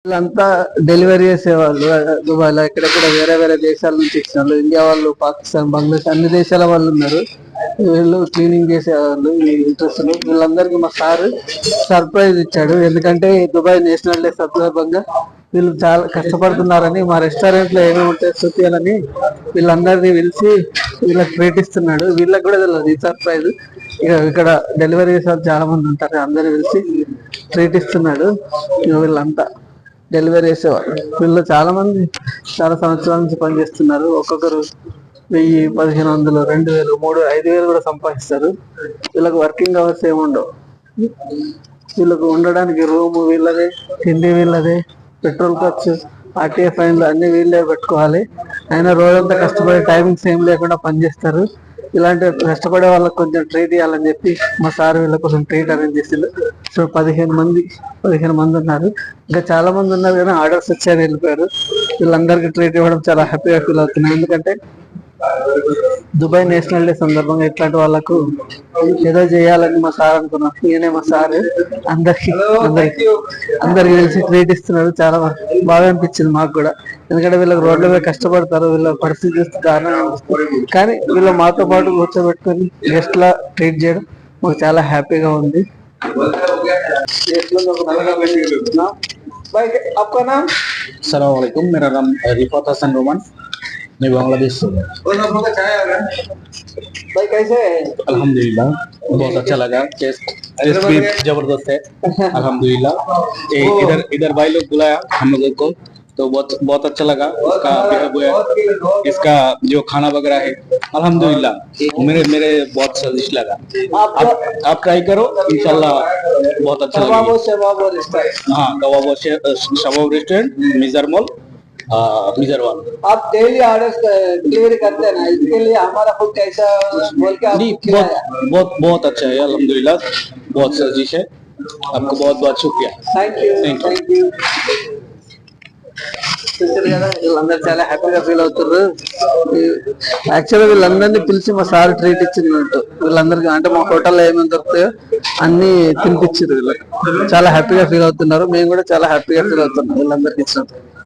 వీళ్ళంతా డెలివరీ చేసేవాళ్ళు దుబాయ్లో, ఎక్కడెక్కడ వేరే వేరే దేశాల నుంచి ఇచ్చిన వాళ్ళు, ఇండియా వాళ్ళు, పాకిస్తాన్, బంగ్లాదేశ్ అన్ని దేశాల వాళ్ళు ఉన్నారు. వీళ్ళు క్లీనింగ్ చేసేవాళ్ళు ఈ ఇంట్రెస్ట్. వీళ్ళందరికీ మా సార్ సర్ప్రైజ్ ఇచ్చాడు. ఎందుకంటే దుబాయ్ నేషనల్ డే సందర్భంగా వీళ్ళు చాలా కష్టపడుతున్నారని, మా రెస్టారెంట్ లో ఏమేమి ఉంటాయి చూపించాలని వీళ్ళందరినీ పిలిచి వీళ్ళకి ట్రీట్ ఇస్తున్నాడు. వీళ్ళకి కూడా తెలియదు ఈ సర్ప్రైజ్. ఇక్కడ డెలివరీ చేసే వాళ్ళు చాలా మంది ఉంటారు, అందరినీ పిలిచి ట్రీట్ ఇస్తున్నాడు. వీళ్ళంతా డెలివరీ చేసేవాళ్ళు. వీళ్ళు చాలా మంది చాలా సంవత్సరాల నుంచి పనిచేస్తున్నారు. ఒక్కొక్కరు 1000, 1500, 2000, 3000, 5000 కూడా సంపాదిస్తారు. వీళ్ళకి వర్కింగ్ అవర్స్ ఏముండవు. వీళ్ళకు ఉండడానికి రూమ్ వీళ్ళదే, తిండి వీళ్ళదే, పెట్రోల్ ఖర్చు, ఆర్టీఏ ఫైన్లు అన్ని వీళ్ళే పెట్టుకోవాలి. అయినా రోజంతా కష్టపడే టైమింగ్స్ ఏం లేకుండా పనిచేస్తారు. ఇలాంటి కష్టపడే వాళ్ళకి కొంచెం ట్రీట్ ఇవ్వాలని చెప్పి మా సార్ వీళ్ళ కోసం ట్రీట్ అరేంజ్ చేసిండు. సో 15 మంది ఉన్నారు. ఇంకా చాలా మంది ఉన్నారు కానీ ఆర్డర్స్ వచ్చాయని వెళ్ళిపోయారు. వీళ్ళందరికీ ట్రీట్ ఇవ్వడం చాలా హ్యాపీగా ఫీల్ అవుతున్నాను. ఎందుకంటే దుబాయ్ నేషనల్ డే సందర్భంగా ఇట్లాంటి వాళ్ళకు ఏదో చేయాలని మా సార్ అనుకున్నాం. ఈయనే మా సార్ అందరికి తెలిసి ట్రీట్ ఇస్తున్నాడు. చాలా బాగా అనిపించింది మాకు కూడా. ఎందుకంటే వీళ్ళకి రోడ్ల మీద కష్టపడతారు, వీళ్ళ పరిస్థితి చూస్తే దారుణంగా అనిపిస్తుంది. కానీ వీళ్ళు మాతో పాటు కూర్చోబెట్టుకొని గెస్ట్ లా ట్రీట్ చేయడం మాకు చాలా హ్యాపీగా ఉంది. अस्सलाम वालेकुम, मेरा नाम रिफात हसन रोमान, मैं बांग्लादेश से। भाई कैसे है? अल्हम्दुलिल्लाह बहुत अच्छा लगा, टेस्ट भी जबरदस्त है अल्हम्दुलिल्लाह। इधर भाई लोग बुलाया हम लोगों को तो बहुत अच्छा लगा। इसका जो खाना वगैरह है अल्हम्दुलिल्लाह मेरे बहुत स्वादिष्ट लगा। आप ट्राई करो, इंशाल्लाह बहुत अच्छा लगा। हाँ, कबाब शबाब रेस्टोरेंट, मिजर मॉल, मिजरवाल। आप डेली ऑर्डर्स डिलीवरी करते हैं ना, इसके लिए हमारा फूड कैसा बोल के बहुत अच्छा है अल्हम्दुलिल्लाह, बहुत स्वादिष्ट है। आपको बहुत शुक्रिया, थैंक यू। వీళ్ళందరూ చాలా హ్యాపీగా ఫీల్ అవుతారు. యాక్చువల్గా వీళ్ళందరినీ పిలిచి మా సార్ ట్రీట్ ఇచ్చినట్టు. వీళ్ళందరికీ అంటే మా హోటల్లో ఏమేమి దొరుకుతాయో అన్ని తినిపించారు. వీళ్ళకి చాలా హ్యాపీగా ఫీల్ అవుతున్నారు. మేము కూడా చాలా హ్యాపీగా ఫీల్ అవుతున్నాం వీళ్ళందరికీ ఇచ్చినట్టు.